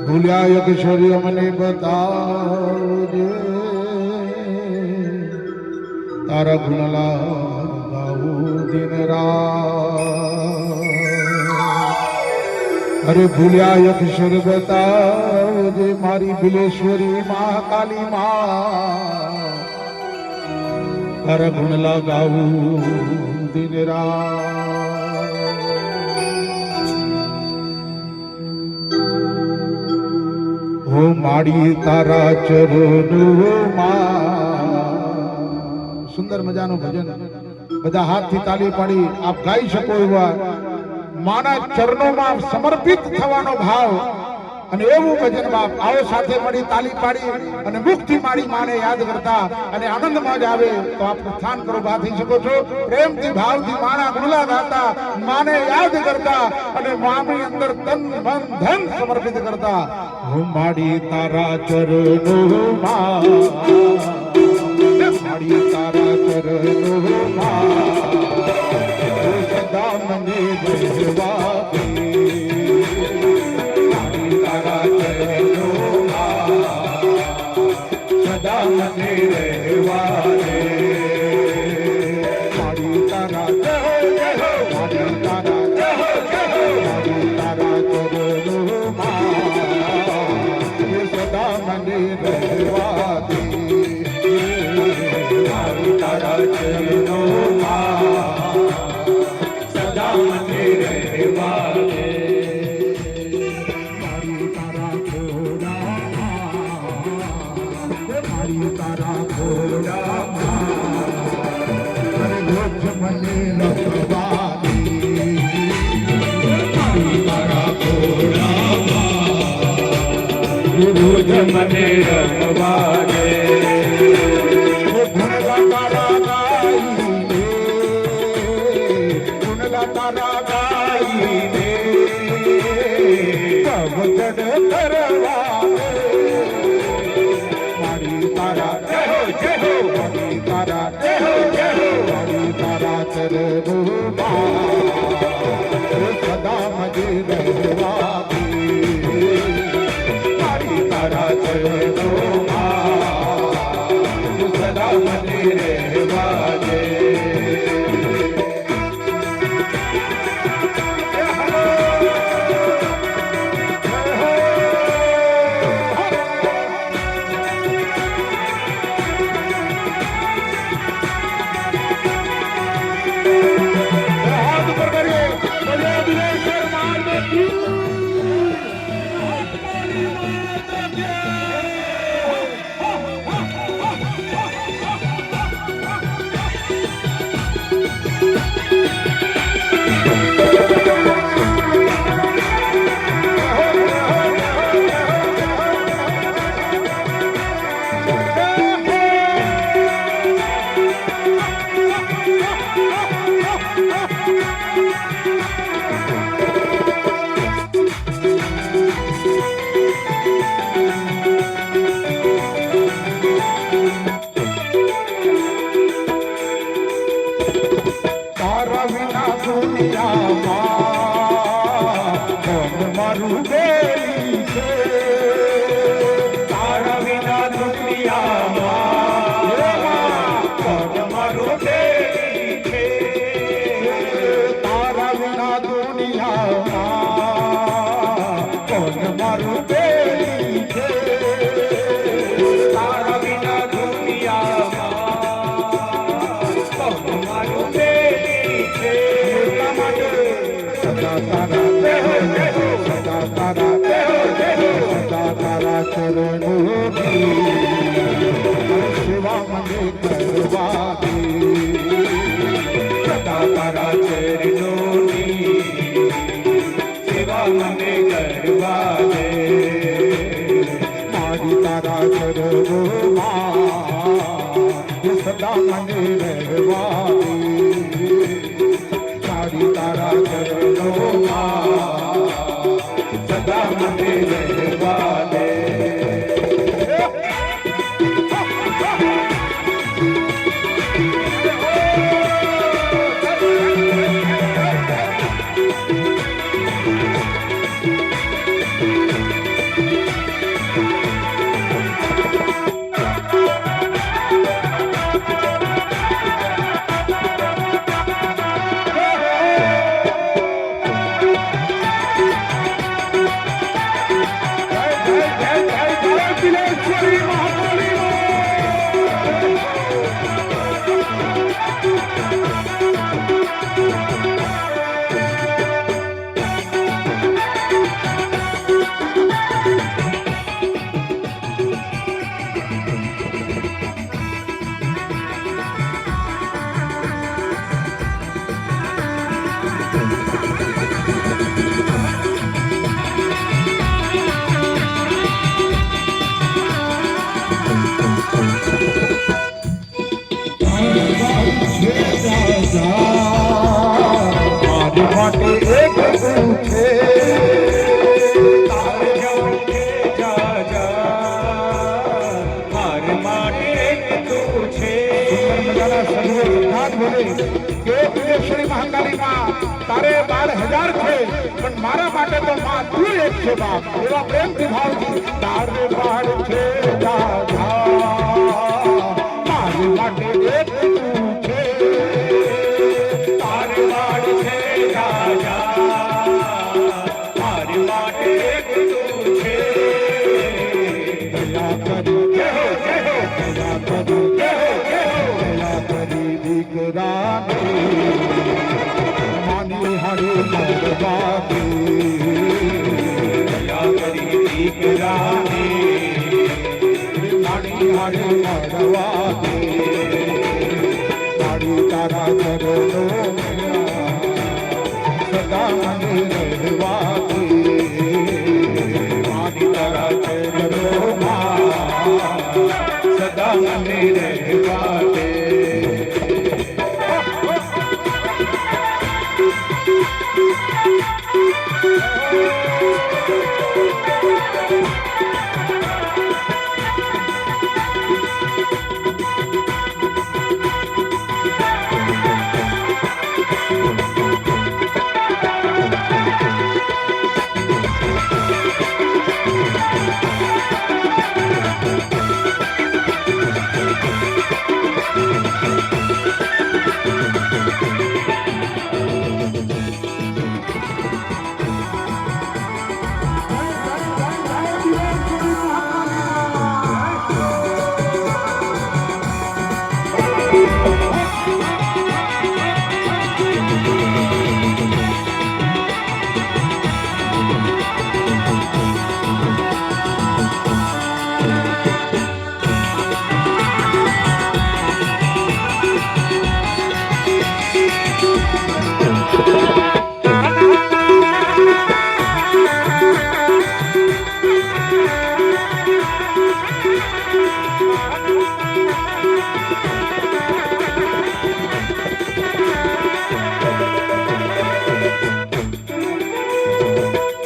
ભૂલ્યા અક્ષર મને બતાવજે, તારા ગુણલા ગાવું દિન રાત। અરે ભૂલ્યા અક્ષર બતાવજે મારી બિલેશ્વરી માં કાલી માં, તારા ગુણલા ગાવું દિન રાત। હો માડી તારા ચરણોમાં, સુંદર મજાનું ભજન બધા હાથથી તાલી પાડી આપ ગાઈ શકો એવા માના ચરણોમાં સમર્પિત થવાનો ભાવ અને એવું ભજન બાપ આવો સાથે મળી તાલી પાડી અને મુખથી માડી માને યાદ કરતા અને આનંદમાં જ આવે તો આપ પ્રસ્થાન કરો બા થઈ શકો છો। પ્રેમથી ભાવથી માના ગુણલા ગાતા માને યાદ કરતા અને માની અંદર તન મન ધન સમર્પિત કરતા। હું માડી તારા ચરણોમાં, માડી તારા ચરણોમાં સદા મને રહેવા દે, માડી તારા ચરણોમાં સદા મને રહેવા દે, માડી તારા માડી તારા માડી તારા ચરણોમાં સદા મને રહેવા દે, માડી તારા ચરણોમાં સદા મને રહેવા દે, માડી તારા ઘોડામાં, માડી તારા ઘોડામાં રોજ મને રખવા દે, માડી તારા ઘોડામાં રોજ મને રખવા દે, તારા ગાઈને, ગુણલા તારા ગાઈને કવચડ કરવા દે, માડી તારા જય હો, માડી તારા જય હો, માડી તારા ચરણોમાં સદા મજે રહેવા દે, માડી તારા ચરણોમાં સદા મને રહેવા દે। તારા વિના દુનિયામાં કોણ મારું બેલી છે, તારા વિના દુનિયામાં કોણ મારું બેલી છે, તારા વિના દુનિયામાં કોણ મારું બેલી છે, તારા વિના દુનિયામાં કોણ મારું બેલી છે, સદા તારા સદા તારા સદા તારા ચરણોની સેવા મને કરવા દે, સદા તારા ચરણોની સેવા મને કરવા દે, માડી તારા ચરણોમાં સદા મને રહેવા દે, માડી તારા ચરણોમાં સદા મને રહેવા દે। મારી માટે એક તું છે તાર જવું છે જા જા મારી માટે એક તું છે શ્રી મહાકાલી માં તારે 12,000 છે પણ મારા માટે તો માં તું એક છે બાપ એવા પ્રેમથી ભાવજી તારે 12 છે મારી માટે એક તું છે તાર વાડ છે જા જા મારી માટે એક તું છે દયા કરી જય હો જય હો દયા કરી જય હો જય હો દયા કરી દીકરાને માની હારે મરવાથી દયા કરી દીકરાને માની હારે મરવાથી મારી તારા ચરણો સદા મને રહેવાથી મારી તારા ચરણોમાં સદા મને રહેવા દે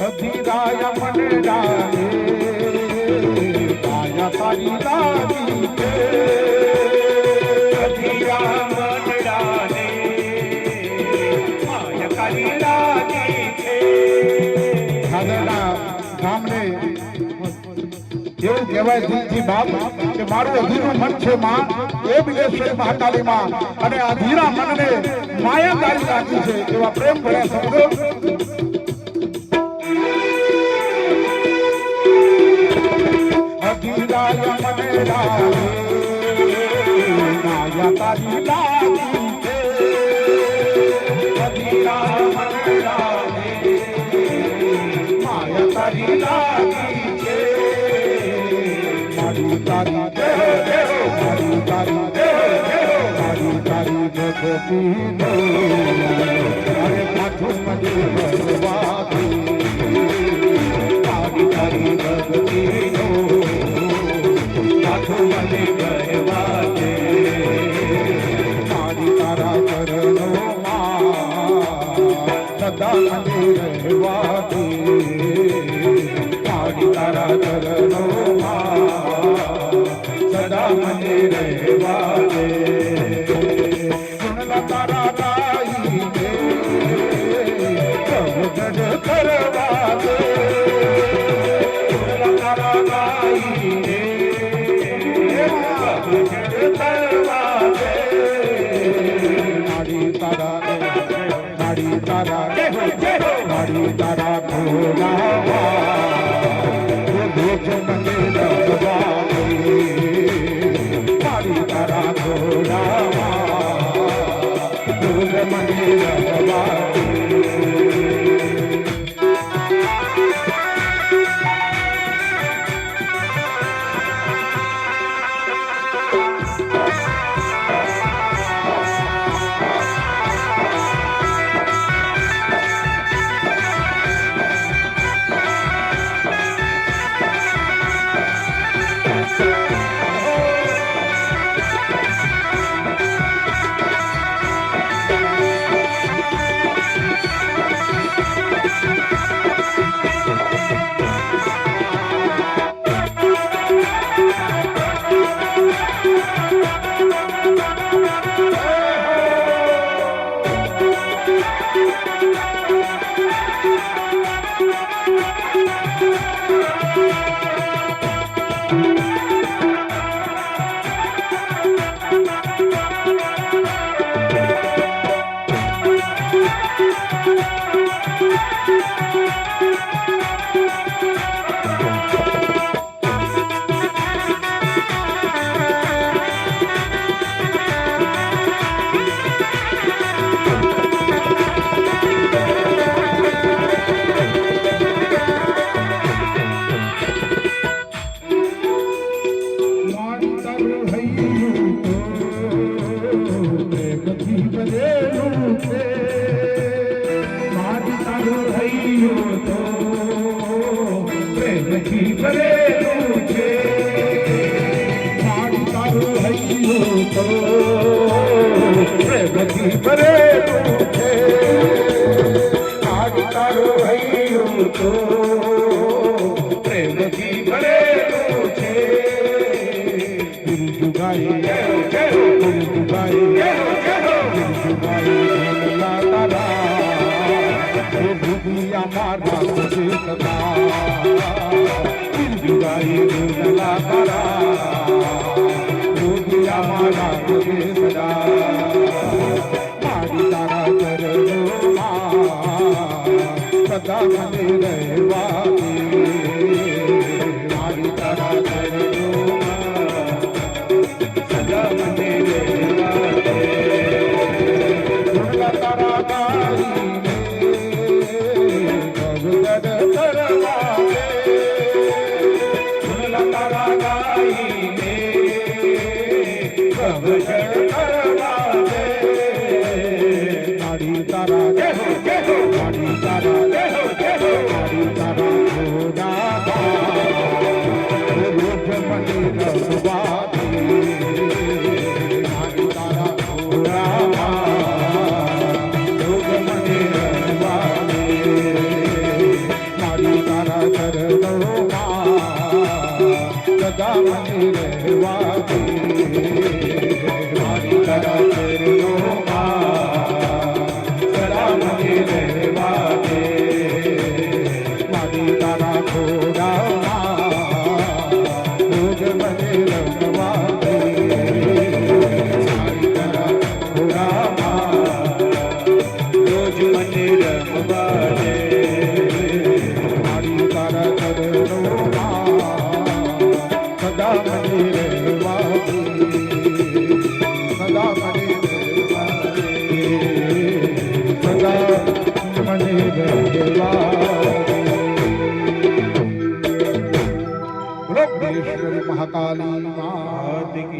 અધીરાય મને ડાલે કાયા તારી લાગી છે અધીરા મંડાને માયા કાલી લાગી છે ખાદરના ગામને એવું કહેવાય દિલથી બાપ કે મારું અધીરું મન છે માં એ બિલેશ્વરી મહાકાલી માં અને આ અધીરા મનને માયા તારી લાગી છે એવા પ્રેમ ભર્યા શબ્દો અધીરાય મને ડાલે માયા તારી લાગી છે અધીરા મંડાને માયા કાલી લાગી છે મારી તારી મારી તારી મારી તારી ભક્તિ નો અરે પાછું મને ભરવાથી મારી તારી ભક્તિનો પાછું મને કરવા દે મારી તારા ચરણોમાં સદા મને રહેવાથી મારી તારા ચરણોમાં સદા મને રહેવા દે સુનલા તારા ગાઈને પ્રભુજન કરવા દે તારા ગાઈને ભજન કરવા દે મારી તારા મારી તારા જય હો જય હો મારી તારા ભોલાવા ભોજ મને લગવા દે મારી તારા ભોલાવા ભોજ મને લગવા દે મારી તારું હૈયું તો પ્રેમથી ભરેલું છે. મારી તારું હૈયું તો પ્રેમથી ભરેલું છે. મારી તારું હૈયું તો પ્રેમથી ભરેલું છે. મારી તારું હૈયું તો પ્રેમથી ભરેલું છે. ગુરુજુગાઈ ગુરુજુગાઈ ગુરુજુગાઈ બોલલા તારા ઓ ભૂમિયા મારા તુજે સદા. ગુરુજુગાઈ બોલલા તારા ભૂમિયા મારા તુજે સદા. મારી તારા ચરણોમાં સદા મને રહેવા દે. મારી તારા ચરણોમાં સદા મને રહેવા દે. ગુણલા તારા ગાઈને ભગવદ કરવા દે. ગુણલા તારા ગાઈને ભગવદ કરવા દે. મારી તારા મારી તારા મારી તારા ઘોડા રોજ મને રસવા દે. મારી તારા ઘોડા રોજ મને રસવા દે. મારી તારા ચરણોમાં સદા મને રહેવા દે. મારી તારા ચરણોમાં સદા મને રહેવા દે. મારી તારા ઘોડામાં રોજ મને રમવા દે. મારી તારા ઘોડામાં રોજ મને રમવા દે. મારી તારા ચરણોમાં સદા મને રહેવા દે. સદા મને રહેવા દે. સદા મને રહેવા દે. બોલો ભુવનેશ્વરી મહાકાલી માં હાર્દિક